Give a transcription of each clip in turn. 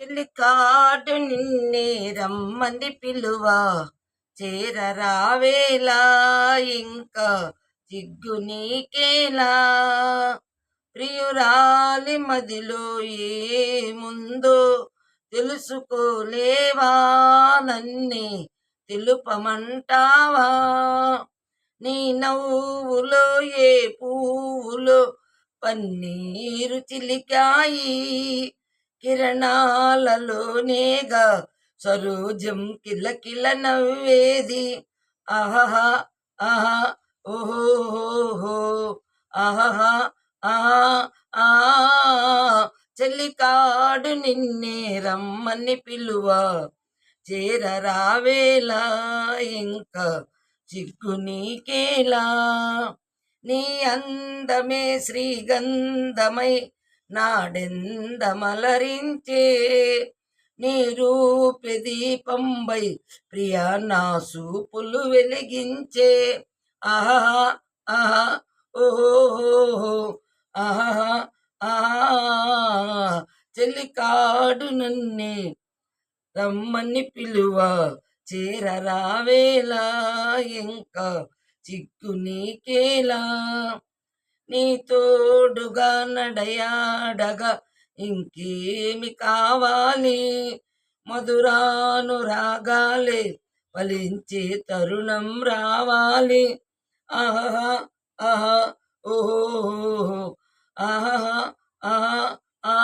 చెలికాడు నిన్నే రమ్మని పిలువ చేరరావేలా ఇంకా సిగ్గు నీకేలా ప్రియురాలి మదిలో ఏముందో తెలుసుకోలేవా నన్నే తెలుపమంటావా నీ నవ్వులో ఏ పువ్వులో పన్నీరు చిలికాయి కిరణాలలోనేగా సరోజం కిలకిల నవ్వేది ఆహా ఆహా ఓహో ఆహా ఆహా ఆ చెల్లికాడు నిన్నే రమ్మని పిలువ చేరరావేలా ఇంకా సిగ్గు నీకేలా నీ అందమే శ్రీగంధమై నాడెందమలరించే నీ రూపే దీపంబై ప్రియా నా సూపులు వెలిగించే ఆహా ఆహా ఓహో ఆహా ఆహా చెలికాడు నన్నే రమ్మని పిలువ చేరరావేలా ఇంకా చిక్కు నీకేలా నీ తోడుగా నడయాడగా ఇంకేమి కావాలి మధురానురాగాలే ఫలించే తరుణం రావాలి ఆహా ఆహా ఓహో ఆహా ఆహా ఆ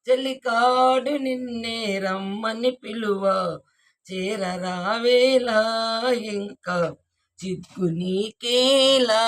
చెలికాడు నిన్నే రమ్మని పిలువ చేరరావేలా ఇంకా చిక్కు నీకేలా